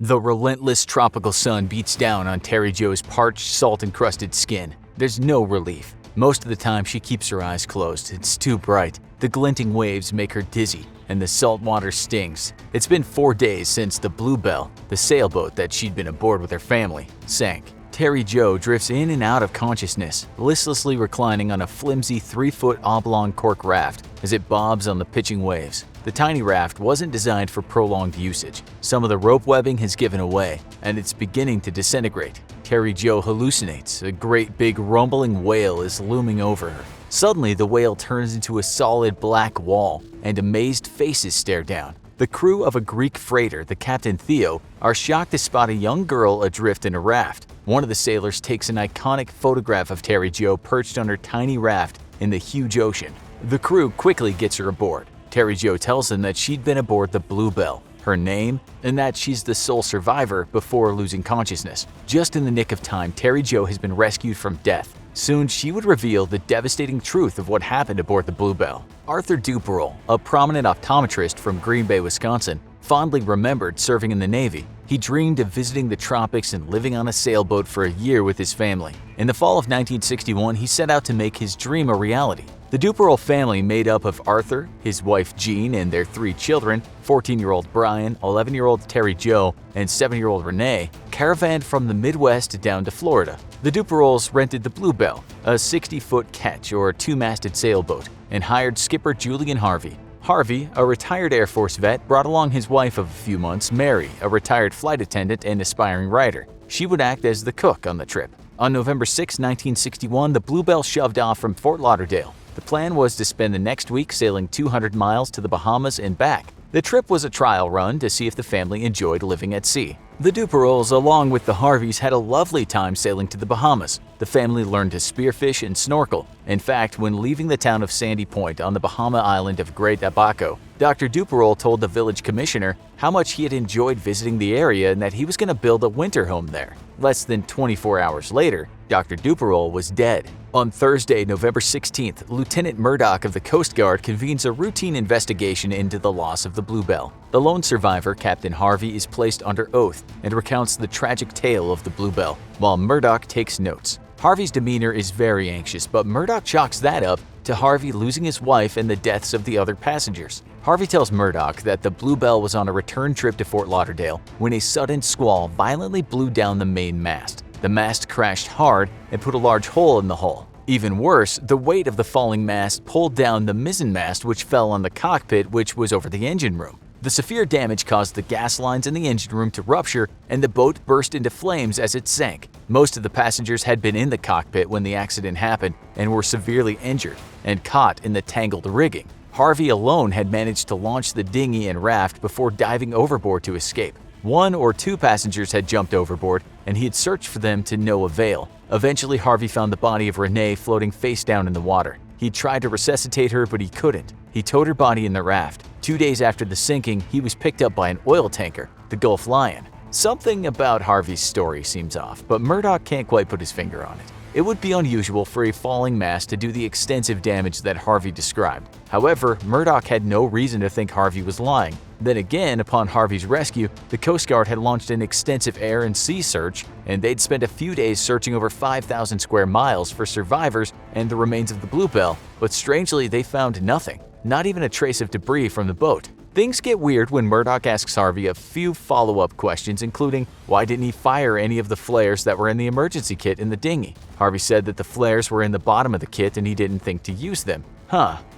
The relentless tropical sun beats down on Terry Jo's parched, salt-encrusted skin. There's no relief. Most of the time she keeps her eyes closed. It's too bright. The glinting waves make her dizzy, and the salt water stings. It's been 4 days since the Bluebell, the sailboat that she'd been aboard with her family, sank. Terry Jo drifts in and out of consciousness, listlessly reclining on a flimsy 3-foot oblong cork raft as it bobs on the pitching waves. The tiny raft wasn't designed for prolonged usage. Some of the rope webbing has given away, and it's beginning to disintegrate. Terry Jo hallucinates. A great big rumbling whale is looming over her. Suddenly, the whale turns into a solid black wall, and amazed faces stare down. The crew of a Greek freighter, the Captain Theo, are shocked to spot a young girl adrift in a raft. One of the sailors takes an iconic photograph of Terry Jo perched on her tiny raft in the huge ocean. The crew quickly gets her aboard. Terry Jo tells them that she'd been aboard the Bluebell, her name, and that she's the sole survivor before losing consciousness. Just in the nick of time, Terry Jo has been rescued from death. Soon, she would reveal the devastating truth of what happened aboard the Bluebell. Arthur Duperel, a prominent optometrist from Green Bay, Wisconsin, fondly remembered serving in the Navy. He dreamed of visiting the tropics and living on a sailboat for a year with his family. In the fall of 1961, he set out to make his dream a reality. The Duperel family, made up of Arthur, his wife Jean, and their 3 children, 14-year-old Brian, 11-year-old Terry Jo, and 7-year-old Renee, caravanned from the Midwest down to Florida. The Duperels rented the Bluebell, a 60-foot ketch or 2-masted sailboat, and hired skipper Julian Harvey. Harvey, a retired Air Force vet, brought along his wife of a few months, Mary, a retired flight attendant and aspiring writer. She would act as the cook on the trip. On November 6, 1961, the Bluebell shoved off from Fort Lauderdale. The plan was to spend the next week sailing 200 miles to the Bahamas and back. The trip was a trial run to see if the family enjoyed living at sea. The Duperels, along with the Harveys, had a lovely time sailing to the Bahamas. The family learned to spearfish and snorkel. In fact, when leaving the town of Sandy Point on the Bahama island of Great Abaco, Dr. Duperel told the village commissioner how much he had enjoyed visiting the area and that he was going to build a winter home there. Less than 24 hours later, Dr. Duperel was dead. On Thursday, November 16th, Lieutenant Murdoch of the Coast Guard convenes a routine investigation into the loss of the Bluebell. The lone survivor, Captain Harvey, is placed under oath and recounts the tragic tale of the Bluebell, while Murdoch takes notes. Harvey's demeanor is very anxious, but Murdoch chalks that up to Harvey losing his wife and the deaths of the other passengers. Harvey tells Murdoch that the Bluebell was on a return trip to Fort Lauderdale when a sudden squall violently blew down the main mast. The mast crashed hard and put a large hole in the hull. Even worse, the weight of the falling mast pulled down the mizzen mast, which fell on the cockpit, which was over the engine room. The severe damage caused the gas lines in the engine room to rupture, and the boat burst into flames as it sank. Most of the passengers had been in the cockpit when the accident happened and were severely injured and caught in the tangled rigging. Harvey alone had managed to launch the dinghy and raft before diving overboard to escape. 1 or 2 passengers had jumped overboard, and he had searched for them to no avail. Eventually, Harvey found the body of Renee floating face down in the water. He tried to resuscitate her, but he couldn't. He towed her body in the raft. 2 days after the sinking, he was picked up by an oil tanker, the Gulf Lion. Something about Harvey's story seems off, but Murdoch can't quite put his finger on it. It would be unusual for a falling mast to do the extensive damage that Harvey described. However, Murdoch had no reason to think Harvey was lying. Then again, upon Harvey's rescue, the Coast Guard had launched an extensive air and sea search, and they'd spent a few days searching over 5,000 square miles for survivors and the remains of the Bluebell, but strangely they found nothing, not even a trace of debris from the boat. Things get weird when Murdoch asks Harvey a few follow-up questions, including why didn't he fire any of the flares that were in the emergency kit in the dinghy? Harvey said that the flares were in the bottom of the kit and he didn't think to use them.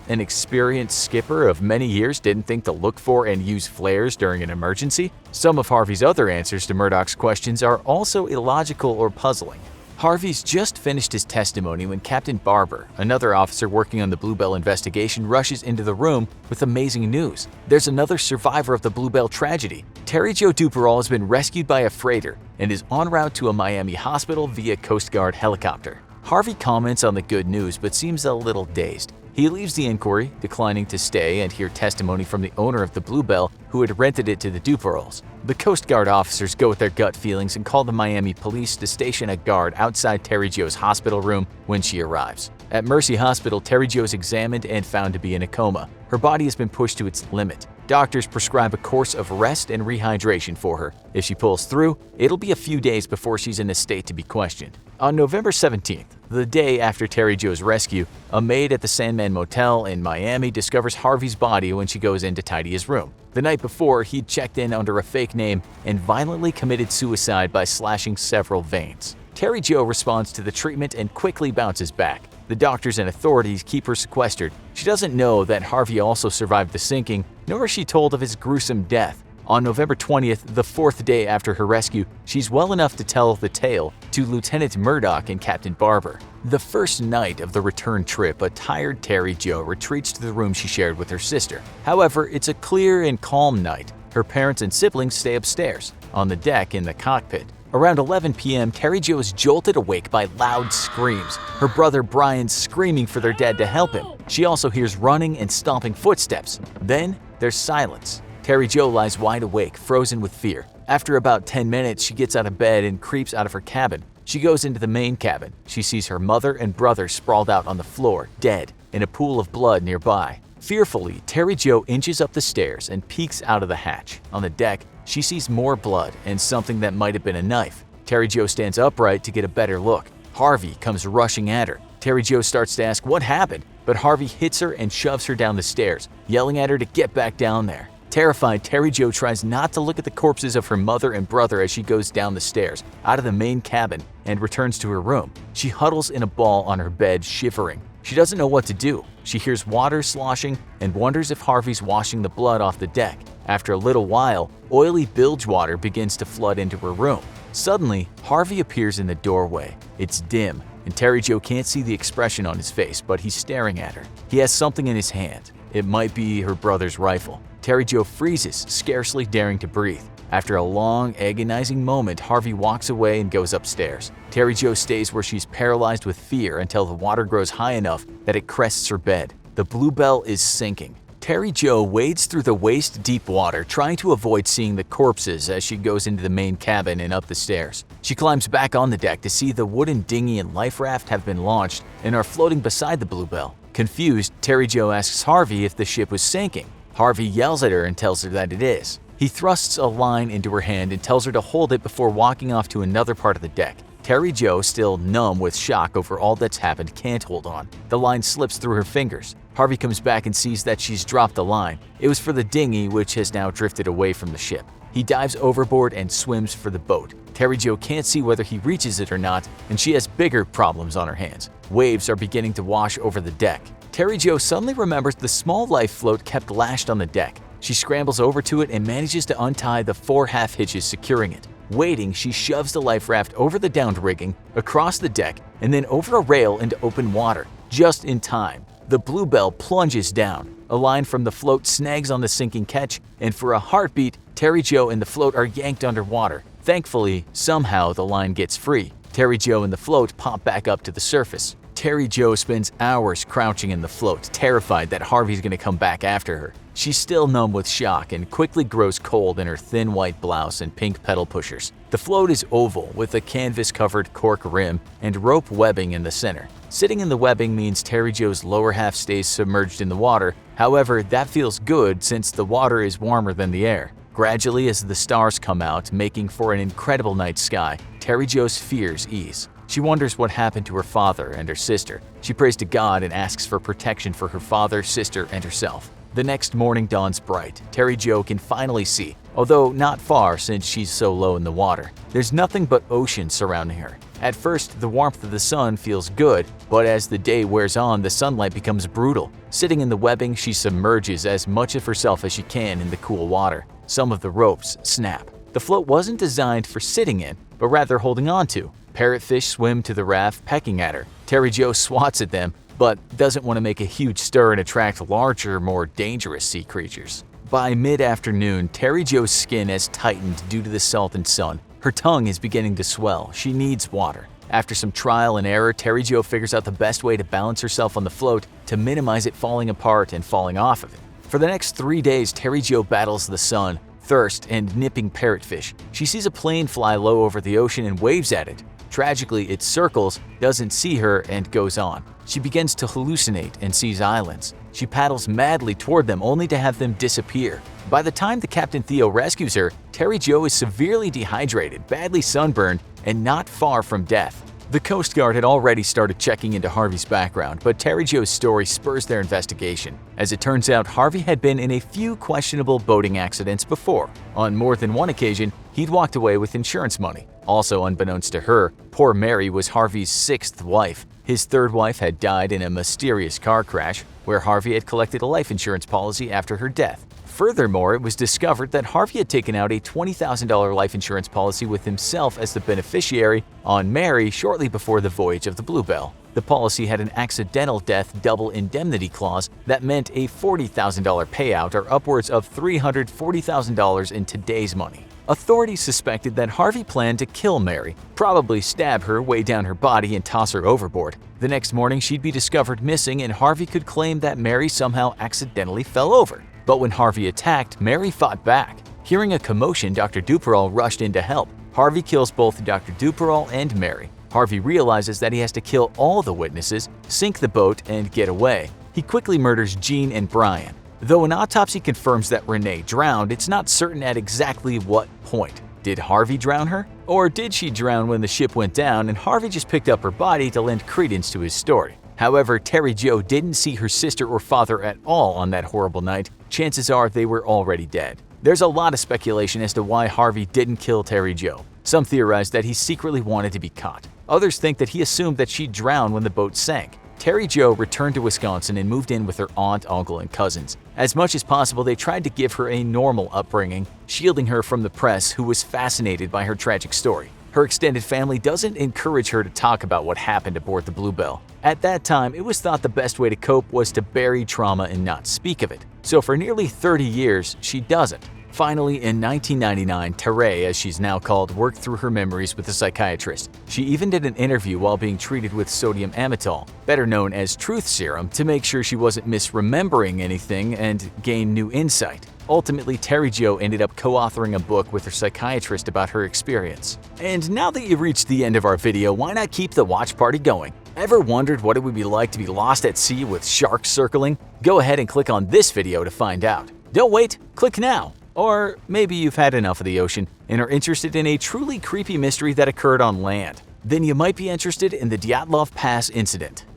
An experienced skipper of many years didn't think to look for and use flares during an emergency? Some of Harvey's other answers to Murdoch's questions are also illogical or puzzling. Harvey's just finished his testimony when Captain Barber, another officer working on the Bluebell investigation, rushes into the room with amazing news. There's another survivor of the Bluebell tragedy. Terry Jo Duperel has been rescued by a freighter and is en route to a Miami hospital via Coast Guard helicopter. Harvey comments on the good news but seems a little dazed. He leaves the inquiry, declining to stay and hear testimony from the owner of the Bluebell who had rented it to the Duperels. The Coast Guard officers go with their gut feelings and call the Miami police to station a guard outside Terry Jo's hospital room when she arrives. At Mercy Hospital, Terry Jo is examined and found to be in a coma. Her body has been pushed to its limit. Doctors prescribe a course of rest and rehydration for her. If she pulls through, it'll be a few days before she's in a state to be questioned. On November 17th, the day after Terry Jo's rescue, a maid at the Sandman Motel in Miami discovers Harvey's body when she goes in to tidy his room. The night before, he'd checked in under a fake name and violently committed suicide by slashing several veins. Terry Jo responds to the treatment and quickly bounces back. The doctors and authorities keep her sequestered. She doesn't know that Harvey also survived the sinking, nor is she told of his gruesome death. On November 20th, the fourth day after her rescue, she's well enough to tell the tale to Lieutenant Murdoch and Captain Barber. The first night of the return trip, a tired Terry Jo retreats to the room she shared with her sister. However, it's a clear and calm night. Her parents and siblings stay upstairs, on the deck in the cockpit. Around 11 p.m., Terry Jo is jolted awake by loud screams. Her brother Brian's screaming for their dad to help him. She also hears running and stomping footsteps. Then, there's silence. Terry Jo lies wide awake, frozen with fear. After about 10 minutes, she gets out of bed and creeps out of her cabin. She goes into the main cabin. She sees her mother and brother sprawled out on the floor, dead, in a pool of blood nearby. Fearfully, Terry Jo inches up the stairs and peeks out of the hatch. On the deck, she sees more blood and something that might have been a knife. Terry Jo stands upright to get a better look. Harvey comes rushing at her. Terry Jo starts to ask what happened, but Harvey hits her and shoves her down the stairs, yelling at her to get back down there. Terrified, Terry Jo tries not to look at the corpses of her mother and brother as she goes down the stairs, out of the main cabin, and returns to her room. She huddles in a ball on her bed, shivering. She doesn't know what to do. She hears water sloshing and wonders if Harvey's washing the blood off the deck. After a little while, oily bilge water begins to flood into her room. Suddenly, Harvey appears in the doorway. It's dim, and Terry Jo can't see the expression on his face, but he's staring at her. He has something in his hand. It might be her brother's rifle. Terry Jo freezes, scarcely daring to breathe. After a long, agonizing moment, Harvey walks away and goes upstairs. Terry Jo stays where she's paralyzed with fear until the water grows high enough that it crests her bed. The Bluebell is sinking. Terry Jo wades through the waist-deep water, trying to avoid seeing the corpses as she goes into the main cabin and up the stairs. She climbs back on the deck to see the wooden dinghy and life raft have been launched and are floating beside the Bluebell. Confused, Terry Jo asks Harvey if the ship was sinking. Harvey yells at her and tells her that it is. He thrusts a line into her hand and tells her to hold it before walking off to another part of the deck. Terry Jo, still numb with shock over all that's happened, can't hold on. The line slips through her fingers. Harvey comes back and sees that she's dropped the line. It was for the dinghy, which has now drifted away from the ship. He dives overboard and swims for the boat. Terry Jo can't see whether he reaches it or not, and she has bigger problems on her hands. Waves are beginning to wash over the deck. Terry Jo suddenly remembers the small life float kept lashed on the deck. She scrambles over to it and manages to untie the 4 half hitches securing it. Waiting, she shoves the life raft over the downed rigging, across the deck, and then over a rail into open water. Just in time, the Bluebell plunges down. A line from the float snags on the sinking ketch, and for a heartbeat, Terry Jo and the float are yanked underwater. Thankfully, somehow the line gets free. Terry Jo and the float pop back up to the surface. Terry Jo spends hours crouching in the float, terrified that Harvey's going to come back after her. She's still numb with shock and quickly grows cold in her thin white blouse and pink pedal pushers. The float is oval with a canvas-covered cork rim and rope webbing in the center. Sitting in the webbing means Terry Jo's lower half stays submerged in the water. However, that feels good since the water is warmer than the air. Gradually, as the stars come out, making for an incredible night sky, Terry Jo's fears ease. She wonders what happened to her father and her sister. She prays to God and asks for protection for her father, sister, and herself. The next morning dawns bright. Terry Jo can finally see, although not far since she's so low in the water. There's nothing but ocean surrounding her. At first, the warmth of the sun feels good, but as the day wears on, the sunlight becomes brutal. Sitting in the webbing, she submerges as much of herself as she can in the cool water. Some of the ropes snap. The float wasn't designed for sitting in, but rather holding on to. Parrotfish swim to the raft, pecking at her. Terry Jo swats at them, but doesn't want to make a huge stir and attract larger, more dangerous sea creatures. By mid-afternoon, Terry Jo's skin has tightened due to the salt and sun. Her tongue is beginning to swell. She needs water. After some trial and error, Terry Jo figures out the best way to balance herself on the float to minimize it falling apart and falling off of it. For the next 3 days, Terry Jo battles the sun, thirst, and nipping parrotfish. She sees a plane fly low over the ocean and waves at it. Tragically, it circles, doesn't see her, and goes on. She begins to hallucinate and sees islands. She paddles madly toward them only to have them disappear. By the time the Captain Theo rescues her, Terry Jo is severely dehydrated, badly sunburned, and not far from death. The Coast Guard had already started checking into Harvey's background, but Terry Jo's story spurs their investigation. As it turns out, Harvey had been in a few questionable boating accidents before. On more than one occasion, he'd walked away with insurance money. Also unbeknownst to her, poor Mary was Harvey's sixth wife. His third wife had died in a mysterious car crash, where Harvey had collected a life insurance policy after her death. Furthermore, it was discovered that Harvey had taken out a $20,000 life insurance policy with himself as the beneficiary on Mary shortly before the voyage of the Bluebell. The policy had an accidental death double indemnity clause that meant a $40,000 payout or upwards of $340,000 in today's money. Authorities suspected that Harvey planned to kill Mary, probably stab her, weigh down her body, and toss her overboard. The next morning, she'd be discovered missing, and Harvey could claim that Mary somehow accidentally fell over. But when Harvey attacked, Mary fought back. Hearing a commotion, Dr. Duperall rushed in to help. Harvey kills both Dr. Duperall and Mary. Harvey realizes that he has to kill all the witnesses, sink the boat, and get away. He quickly murders Jean and Brian. Though an autopsy confirms that Renee drowned, it's not certain at exactly what point. Did Harvey drown her? Or did she drown when the ship went down and Harvey just picked up her body to lend credence to his story? However, Terry Jo didn't see her sister or father at all on that horrible night. Chances are they were already dead. There's a lot of speculation as to why Harvey didn't kill Terry Jo. Some theorize that he secretly wanted to be caught. Others think that he assumed that she drowned when the boat sank. Terry Jo returned to Wisconsin and moved in with her aunt, uncle, and cousins. As much as possible, they tried to give her a normal upbringing, shielding her from the press, who was fascinated by her tragic story. Her extended family doesn't encourage her to talk about what happened aboard the Bluebell. At that time, it was thought the best way to cope was to bury trauma and not speak of it. So for nearly 30 years, she doesn't. Finally, in 1999, Teray, as she's now called, worked through her memories with a psychiatrist. She even did an interview while being treated with sodium amytal, better known as truth serum, to make sure she wasn't misremembering anything and gain new insight. Ultimately, Terry Jo ended up co-authoring a book with her psychiatrist about her experience. And now that you've reached the end of our video, why not keep the watch party going? Ever wondered what it would be like to be lost at sea with sharks circling? Go ahead and click on this video to find out. Don't wait, click now. Or maybe you've had enough of the ocean and are interested in a truly creepy mystery that occurred on land. Then you might be interested in the Dyatlov Pass incident.